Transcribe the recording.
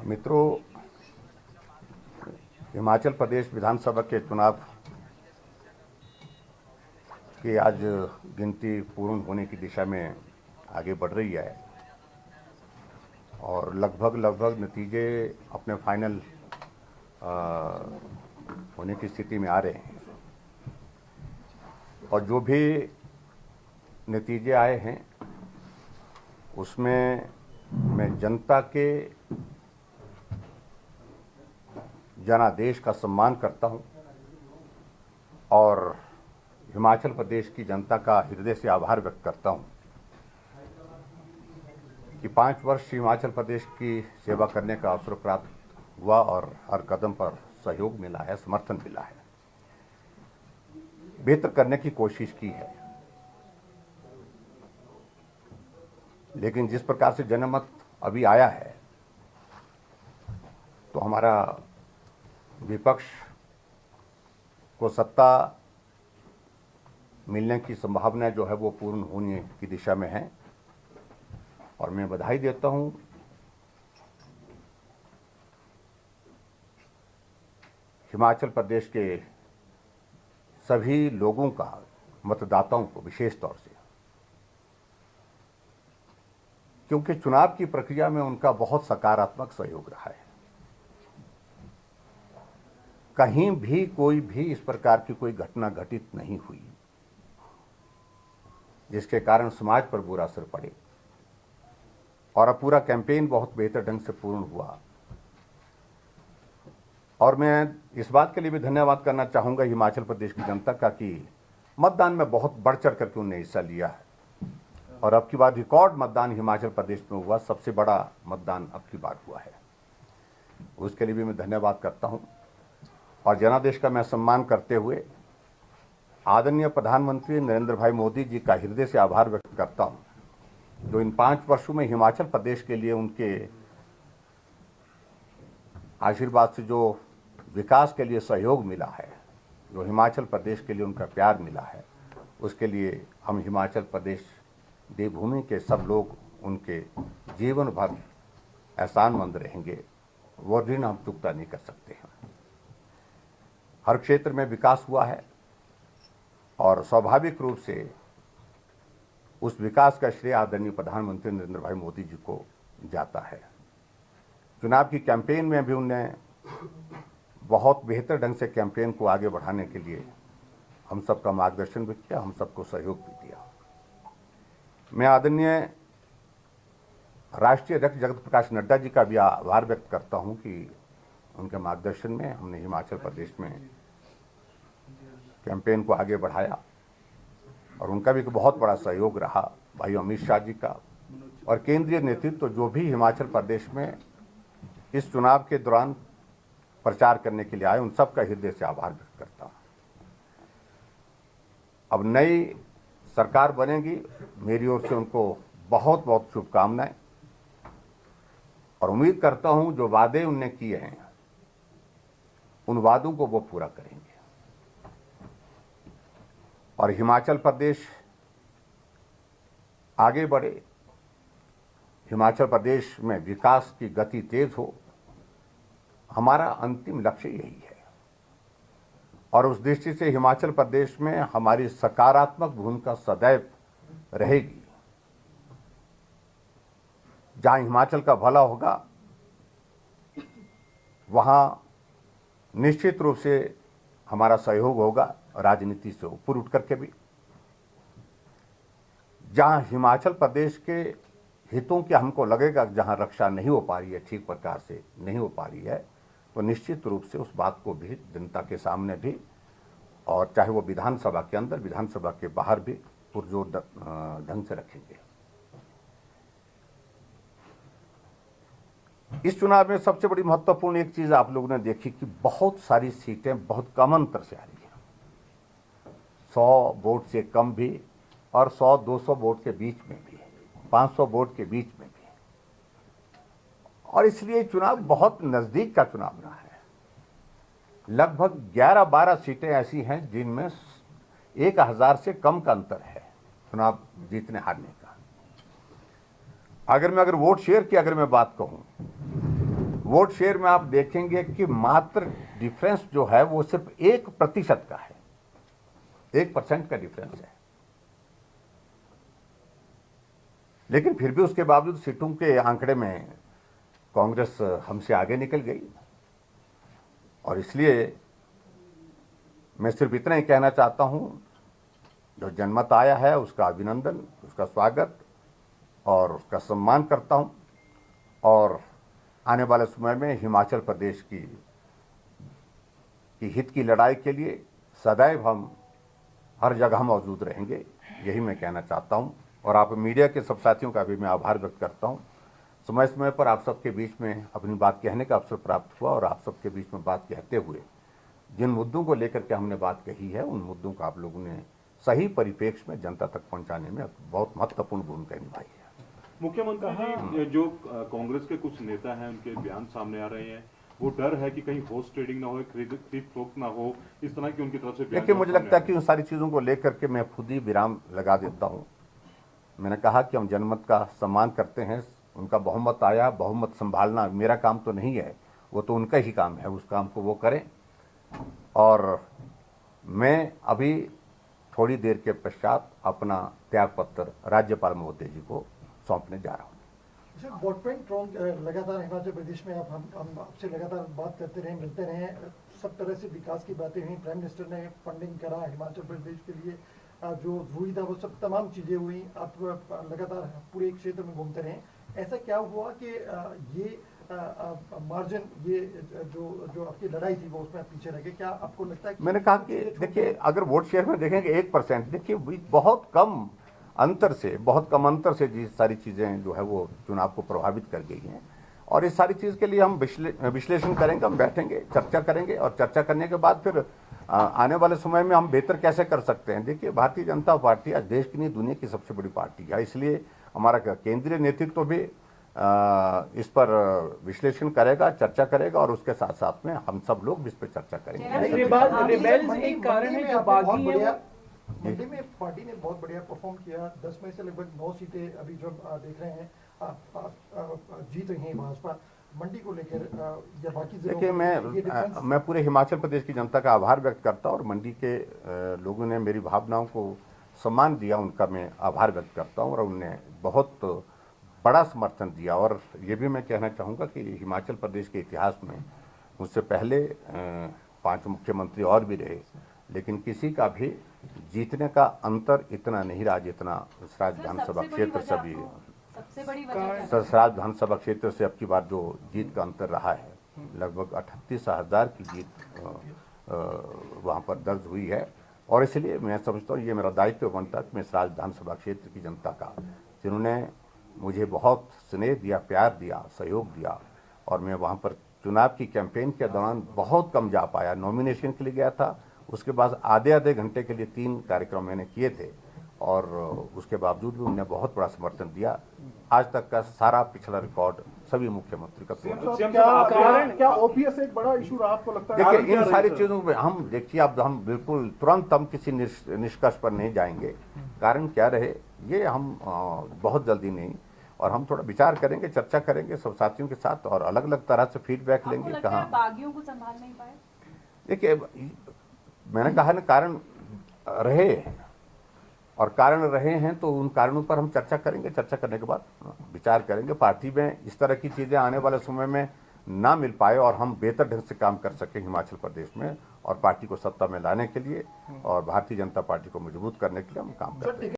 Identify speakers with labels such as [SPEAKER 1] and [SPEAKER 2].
[SPEAKER 1] मित्रों, हिमाचल प्रदेश विधानसभा के चुनाव की आज गिनती पूर्ण होने की दिशा में आगे बढ़ रही है और लगभग नतीजे अपने फाइनल होने की स्थिति में आ रहे हैं। और जो भी नतीजे आए हैं उसमें मैं जनता के जनादेश का सम्मान करता हूं और हिमाचल प्रदेश की जनता का हृदय से आभार व्यक्त करता हूं कि 5 वर्ष हिमाचल प्रदेश की सेवा करने का अवसर प्राप्त हुआ और हर कदम पर सहयोग मिला है, समर्थन मिला है, बेहतर करने की कोशिश की है। लेकिन जिस प्रकार से जनमत अभी आया है तो हमारा विपक्ष को सत्ता मिलने की संभावना जो है वो पूर्ण होने की दिशा में है और मैं बधाई देता हूं हिमाचल प्रदेश के सभी लोगों का, मतदाताओं को विशेष तौर से, क्योंकि चुनाव की प्रक्रिया में उनका बहुत सकारात्मक सहयोग रहा है। कहीं भी कोई भी इस प्रकार की कोई घटना घटित नहीं हुई जिसके कारण समाज पर बुरा असर पड़े और अब पूरा कैंपेन बहुत बेहतर ढंग से पूर्ण हुआ। और मैं इस बात के लिए भी धन्यवाद करना चाहूंगा हिमाचल प्रदेश की जनता का कि मतदान में बहुत बढ़ चढ़ करके उन्होंने हिस्सा लिया है और अब की बार रिकॉर्ड मतदान हिमाचल प्रदेश में हुआ, सबसे बड़ा मतदान अब की बार हुआ है। उसके लिए भी मैं धन्यवाद करता हूं और जनादेश का मैं सम्मान करते हुए आदरणीय प्रधानमंत्री नरेंद्र भाई मोदी जी का हृदय से आभार व्यक्त करता हूं जो इन 5 वर्षों में हिमाचल प्रदेश के लिए उनके आशीर्वाद से जो विकास के लिए सहयोग मिला है, जो हिमाचल प्रदेश के लिए उनका प्यार मिला है, उसके लिए हम हिमाचल प्रदेश देवभूमि के सब लोग उनके जीवन भर एहसानमंद रहेंगे। वो ऋण हम चुकता नहीं कर सकते हैं। हर क्षेत्र में विकास हुआ है और स्वाभाविक रूप से उस विकास का श्रेय आदरणीय प्रधानमंत्री नरेंद्र भाई मोदी जी को जाता है। चुनाव की कैंपेन में भी उन्होंने बहुत बेहतर ढंग से कैंपेन को आगे बढ़ाने के लिए हम सबका मार्गदर्शन भी किया, हम सबको सहयोग भी दिया। मैं आदरणीय राष्ट्रीय अध्यक्ष जगत प्रकाश नड्डा जी का भी आभार व्यक्त करता हूं कि उनके मार्गदर्शन में हमने हिमाचल प्रदेश में कैंपेन को आगे बढ़ाया और उनका भी बहुत बड़ा सहयोग रहा। भाई अमित शाह जी का और केंद्रीय नेतृत्व जो भी हिमाचल प्रदेश में इस चुनाव के दौरान प्रचार करने के लिए आए, उन सब का हृदय से आभार व्यक्त करता हूं। अब नई सरकार बनेगी, मेरी ओर से उनको बहुत बहुत शुभकामनाएं और उम्मीद करता हूं जो वादे उनने किए हैं उन वादों को वो पूरा करेंगे और हिमाचल प्रदेश आगे बढ़े, हिमाचल प्रदेश में विकास की गति तेज हो, हमारा अंतिम लक्ष्य यही है। और उस दृष्टि से हिमाचल प्रदेश में हमारी सकारात्मक भूमिका सदैव रहेगी। जहां हिमाचल का भला होगा वहां निश्चित रूप से हमारा सहयोग होगा, राजनीति से ऊपर उठ करके भी। जहां हिमाचल प्रदेश के हितों की हमको लगेगा जहां रक्षा नहीं हो पा रही है, ठीक प्रकार से नहीं हो पा रही है, तो निश्चित रूप से उस बात को भी जनता के सामने भी, और चाहे वो विधानसभा के अंदर, विधानसभा के बाहर भी पुरजोर ढंग से रखेंगे। इस चुनाव में सबसे बड़ी महत्वपूर्ण एक चीज आप लोगों ने देखी कि बहुत सारी सीटें बहुत कम अंतर से आ रही है, 100 वोट से कम भी और 100-200 वोट के बीच में भी, 500 वोट के बीच में भी। और इसलिए चुनाव बहुत नजदीक का चुनाव रहा है। लगभग 11-12 सीटें ऐसी हैं जिनमें 1000 से कम का अंतर है चुनाव जीतने हारने का। अगर वोट शेयर की अगर मैं बात कहूं, वोट शेयर में आप देखेंगे कि मात्र डिफरेंस जो है वो सिर्फ 1% का है, 1% का डिफरेंस है। लेकिन फिर भी उसके बावजूद सीटों के आंकड़े में कांग्रेस हमसे आगे निकल गई। और इसलिए मैं सिर्फ इतना ही कहना चाहता हूं, जो जनमत आया है उसका अभिनंदन, उसका स्वागत और उसका सम्मान करता हूं। और आने वाले समय में हिमाचल प्रदेश की हित की लड़ाई के लिए सदैव हम हर जगह मौजूद रहेंगे, यही मैं कहना चाहता हूं। और आप मीडिया के सब साथियों का भी मैं आभार व्यक्त करता हूं। समय समय पर आप सबके बीच में अपनी बात कहने का अवसर प्राप्त हुआ और आप सबके बीच में बात कहते हुए जिन मुद्दों को लेकर के हमने बात कही है, उन मुद्दों को आप लोगों ने सही परिप्रेक्ष्य में जनता तक पहुंचाने में बहुत महत्वपूर्ण भूमिका निभाई है।
[SPEAKER 2] मुख्यमंत्री जी, जो कांग्रेस के कुछ नेता हैं उनके बयान सामने आ रहे हैं, वो डर है कि कहीं हॉर्स ट्रेडिंग ना हो, खरीद फरोख्त ना हो, इस तरह की उनकी तरफ से बयान।
[SPEAKER 1] देखिए, मुझे लगता है कि उन सारी चीज़ों को लेकर के मैं खुद ही विराम लगा देता हूँ। मैंने कहा कि हम जनमत का सम्मान करते हैं, उनका बहुमत आया, बहुमत संभालना मेरा काम तो नहीं है, वो तो उनका ही काम है, उस काम को वो करें। और मैं अभी थोड़ी देर के पश्चात अपना त्यागपत्र राज्यपाल महोदय जी को सौंपने जा रहा हूँ।
[SPEAKER 3] वोट बैंक रॉन्ग लगातार हिमाचल प्रदेश में हम आपसे लगातार बात करते रहे, मिलते रहे, सब तरह से विकास की बातें हुई। प्राइम मिनिस्टर ने फंडिंग करा हिमाचल प्रदेश के लिए, जो हुई था वो सब तमाम चीज़ें हुई। आप लगातार पूरे एक क्षेत्र में घूमते रहे, ऐसा क्या हुआ कि ये मार्जिन, ये जो आपकी लड़ाई थी वो उसमें पीछे रह गए? क्या आपको लगता है कि
[SPEAKER 1] मैंने कहा कि देखिए, अगर वोट शेयर में देखेंगे 1%, देखिए बहुत कम अंतर से जी सारी चीज़ें जो है वो चुनाव को प्रभावित कर गई हैं। और इस सारी चीज़ के लिए हम विश्लेषण करेंगे, हम बैठेंगे, चर्चा करेंगे और चर्चा करने के बाद फिर आने वाले समय में हम बेहतर कैसे कर सकते हैं। देखिए, भारतीय जनता पार्टी आज देश की नहीं दुनिया की सबसे बड़ी पार्टी है, इसलिए हमारा केंद्रीय नेतृत्व भी इस पर विश्लेषण करेगा, चर्चा करेगा और उसके साथ साथ में हम सब लोग इस पर चर्चा करेंगे।
[SPEAKER 3] मंडी में पार्टी ने बहुत बढ़िया परफॉर्म किया। 10 में से लगभग 9 सीटें अभी जो देख रहे हैं जीत रही हैं भाजपा। मंडी को लेकर या बाकी
[SPEAKER 1] देखिए, मैं पूरे हिमाचल प्रदेश की जनता का आभार व्यक्त करता हूँ और मंडी के लोगों ने मेरी भावनाओं को सम्मान दिया, उनका मैं आभार व्यक्त करता हूँ और उन्होंने बहुत बड़ा समर्थन दिया। और ये भी मैं कहना चाहूँगा कि हिमाचल प्रदेश के इतिहास में मुझसे पहले 5 मुख्यमंत्री और भी रहे, लेकिन किसी का भी जीतने का अंतर इतना नहीं रहा जितना सराज विधानसभा क्षेत्र से भी, सराज विधानसभा क्षेत्र से अब की बार जो जीत का अंतर रहा है, लगभग 38,000 की जीत वहाँ पर दर्ज हुई है। और इसलिए मैं समझता हूँ ये मेरा दायित्व बनता है कि मैं सराज विधानसभा क्षेत्र की जनता का, जिन्होंने मुझे बहुत स्नेह दिया, प्यार दिया, सहयोग दिया, और मैं वहाँ पर चुनाव की कैंपेन के दौरान बहुत कम जा पाया। नॉमिनेशन के लिए गया था, उसके बाद आधे घंटे के लिए 3 कार्यक्रम मैंने किए थे और उसके बावजूद भी उन्होंने बहुत बड़ा समर्थन दिया। आज तक का सारा पिछला रिकॉर्ड सभी मुख्यमंत्री का तोड़ा।
[SPEAKER 4] क्या ओपीएस एक बड़ा इशू रहा आपको लगता है?
[SPEAKER 1] देखिए, इन सारी चीजों में हम देखिए, अब हम बिल्कुल तुरंत हम किसी निष्कर्ष पर नहीं जाएंगे। कारण क्या रहे ये हम बहुत जल्दी नहीं, और हम थोड़ा विचार करेंगे, चर्चा करेंगे सब साथियों के साथ और अलग अलग तरह से फीडबैक लेंगे। कहाँ
[SPEAKER 5] बागियों को संभाल नहीं पाए?
[SPEAKER 1] देखिए, मैंने कहा ना, कारण रहे हैं और कारण रहे हैं तो उन कारणों पर हम चर्चा करेंगे। चर्चा करने के बाद विचार करेंगे। पार्टी में इस तरह की चीज़ें आने वाले समय में ना मिल पाए और हम बेहतर ढंग से काम कर सकें हिमाचल प्रदेश में और पार्टी को सत्ता में लाने के लिए और भारतीय जनता पार्टी को मजबूत करने के लिए हम काम करते हैं।